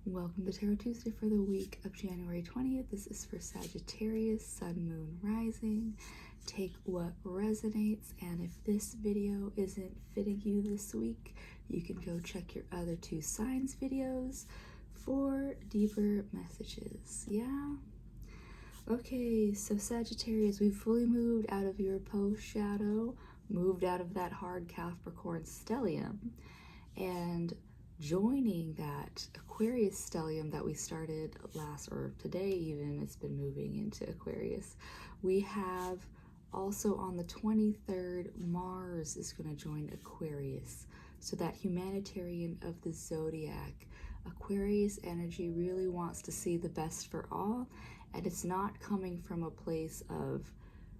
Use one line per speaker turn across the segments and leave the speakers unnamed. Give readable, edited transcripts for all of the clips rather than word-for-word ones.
Welcome to Tarot Tuesday for the week of January 20th. This is for Sagittarius, Sun, Moon, Rising. Take what resonates, and if this video isn't fitting you this week, you can go check your other two signs videos for deeper messages. Yeah? Okay, so Sagittarius, we've fully moved out of your post shadow, moved out of that hard Capricorn stellium, and joining that Aquarius stellium that we started last, or today even, it's been moving into Aquarius. We have also on the 23rd, Mars is going to join Aquarius. So that humanitarian of the zodiac, Aquarius energy really wants to see the best for all, and it's not coming from a place of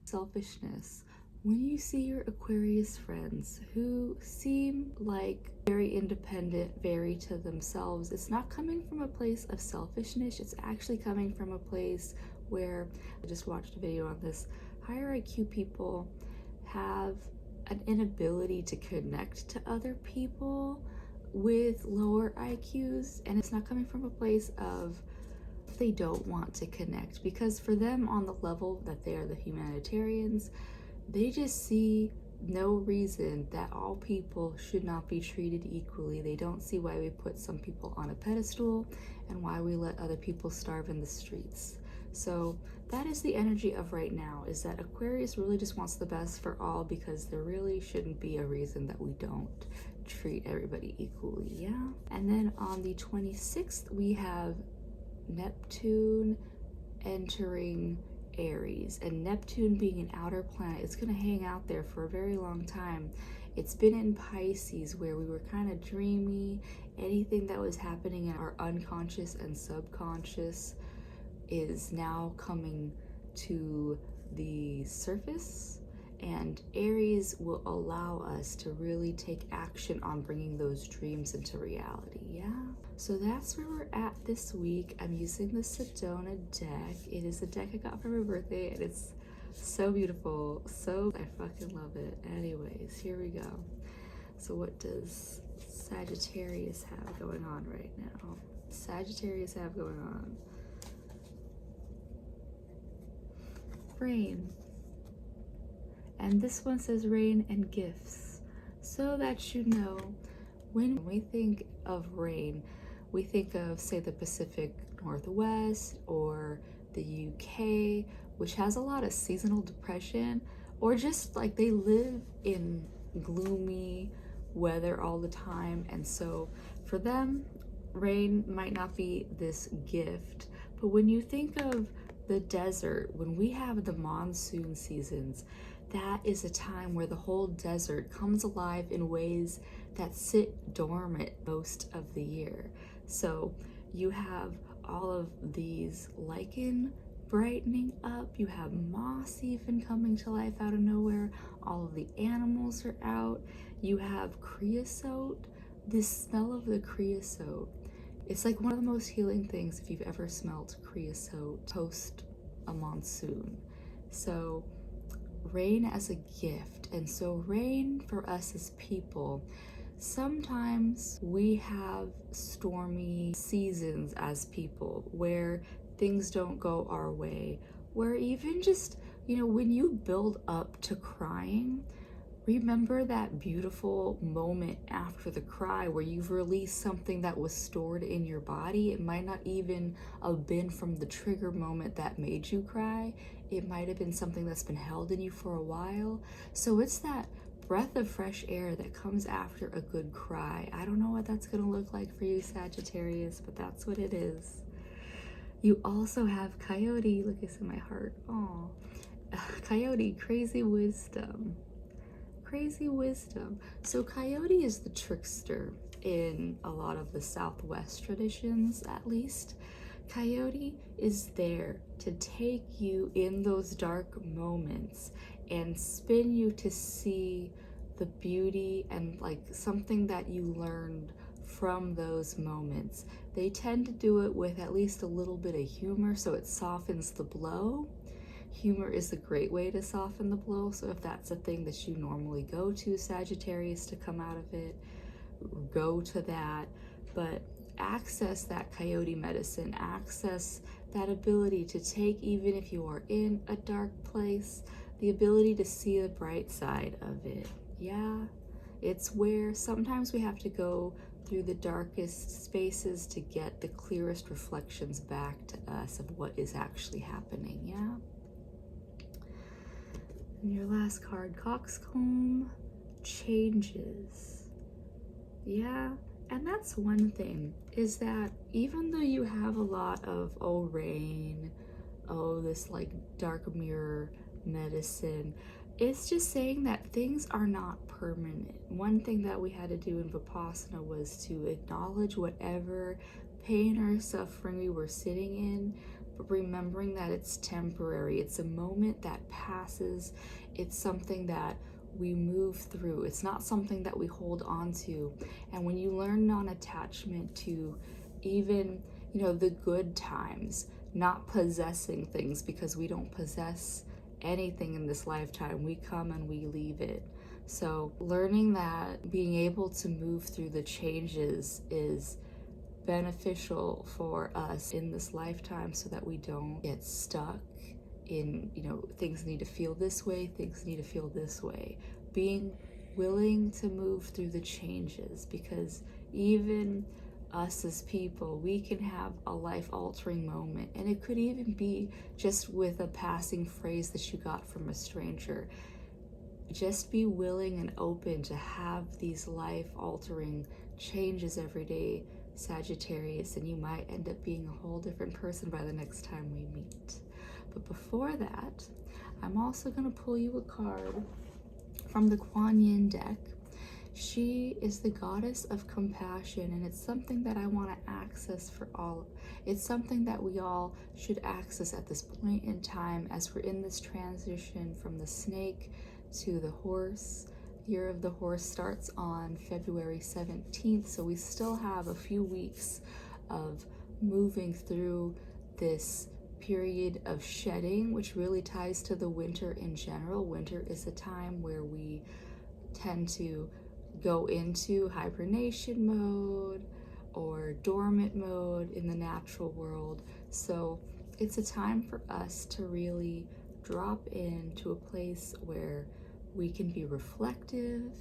selfishness. When you see your Aquarius friends who seem like very independent, very to themselves, it's not coming from a place of selfishness. It's actually coming from a place where, I just watched a video on this, higher IQ people have an inability to connect to other people with lower IQs, and it's not coming from a place of they don't want to connect, because for them, on the level that they are the humanitarians, they just see no reason that all people should not be treated equally. They don't see why we put some people on a pedestal and why we let other people starve in the streets. So that is the energy of right now, is that Aquarius really just wants the best for all, because there really shouldn't be a reason that we don't treat everybody equally. Yeah. And then on the 26th, we have Neptune entering Aries, and Neptune being an outer planet, it's going to hang out there for a very long time. It's been in Pisces, where we were kind of dreamy. Anything that was happening in our unconscious and subconscious is now coming to the surface, and Aries will allow us to really take action on bringing those dreams into reality. Yeah, so that's where we're at this week. I'm using the Sedona deck. It is a deck I got for my birthday, and it's so beautiful. So I fucking love it. Anyways, here we go. So what does Sagittarius have going on right now? Sagittarius have going on rain. And this one says rain and gifts. So that you know, when we think of rain, we think of, say, the Pacific Northwest or the UK, which has a lot of seasonal depression, or just like they live in gloomy weather all the time. And so for them, rain might not be this gift. But when you think of the desert, when we have the monsoon seasons, that is a time where the whole desert comes alive in ways that sit dormant most of the year. So you have all of these lichen brightening up, you have moss even coming to life out of nowhere, all of the animals are out, you have creosote. This smell of the creosote, it's like one of the most healing things if you've ever smelled creosote post a monsoon. So rain as a gift. And so rain for us as people, sometimes we have stormy seasons as people where things don't go our way, where even just, you know, when you build up to crying, remember that beautiful moment after the cry where you've released something that was stored in your body. It might not even have been from the trigger moment that made you cry. It might have been something that's been held in you for a while. So it's that breath of fresh air that comes after a good cry. I don't know what that's going to look like for you, Sagittarius, but that's what it is. You also have Coyote. Look, it's in my heart. Oh, Coyote, crazy wisdom. Crazy wisdom. So Coyote is the trickster in a lot of the Southwest traditions, at least. Coyote is there to take you in those dark moments and spin you to see the beauty and like something that you learned from those moments. They tend to do it with at least a little bit of humor, so it softens the blow. Humor is a great way to soften the blow. So if that's a thing that you normally go to, Sagittarius, to come out of it, go to that. But access that coyote medicine, access that ability to take, even if you are in a dark place, the ability to see the bright side of it. Yeah, it's where sometimes we have to go through the darkest spaces to get the clearest reflections back to us of what is actually happening. Yeah. And your last card, Coxcomb, changes. Yeah, and that's one thing, is that even though you have a lot of, oh, rain, oh, this like dark mirror medicine, it's just saying that things are not permanent. One thing that we had to do in Vipassana was to acknowledge whatever pain or suffering we were sitting in, but remembering that it's temporary. It's a moment that passes. It's something that we move through. It's not something that we hold on to. And when you learn non-attachment to even, you know, the good times, not possessing things, because we don't possess anything in this lifetime. We come and we leave it. So learning that being able to move through the changes is beneficial for us in this lifetime, so that we don't get stuck in, you know, things need to feel this way, things need to feel this way. Being willing to move through the changes, because even us as people, we can have a life-altering moment, and it could even be just with a passing phrase that you got from a stranger. Just be willing and open to have these life-altering changes every day, Sagittarius, and you might end up being a whole different person by the next time we meet. But before that, I'm also going to pull you a card from the Kuan deck. She is the goddess of compassion, and it's something that I want to access for all. It's something that we all should access at this point in time as we're in this transition from the snake to the horse. Year of the Horse starts on February 17th, so we still have a few weeks of moving through this period of shedding, which really ties to the winter in general. Winter is a time where we tend to go into hibernation mode or dormant mode in the natural world. So it's a time for us to really drop into a place where we can be reflective,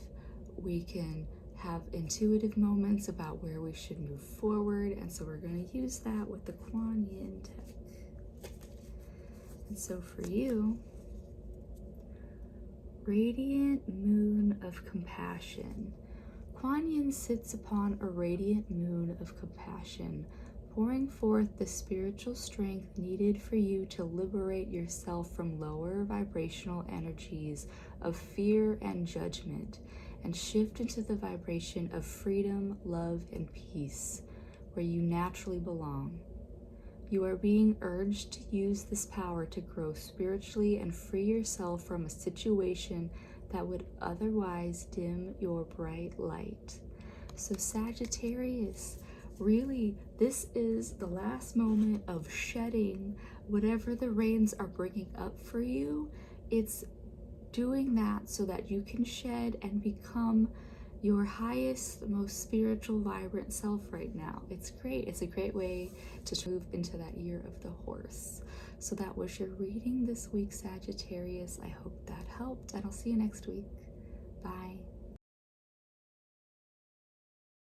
we can have intuitive moments about where we should move forward, and so we're going to use that with the Kuan Yin deck. And so for you, Radiant Moon of Compassion. Kuan Yin sits upon a radiant moon of compassion, pouring forth the spiritual strength needed for you to liberate yourself from lower vibrational energies of fear and judgment, and shift into the vibration of freedom, love, and peace, where you naturally belong. You are being urged to use this power to grow spiritually and free yourself from a situation that would otherwise dim your bright light. So Sagittarius, really, this is the last moment of shedding whatever the rains are bringing up for you. It's doing that so that you can shed and become your highest, most spiritual, vibrant self right now. It's great. It's a great way to move into that year of the horse. So that was your reading this week, Sagittarius. I hope that helped, and I'll see you next week. Bye.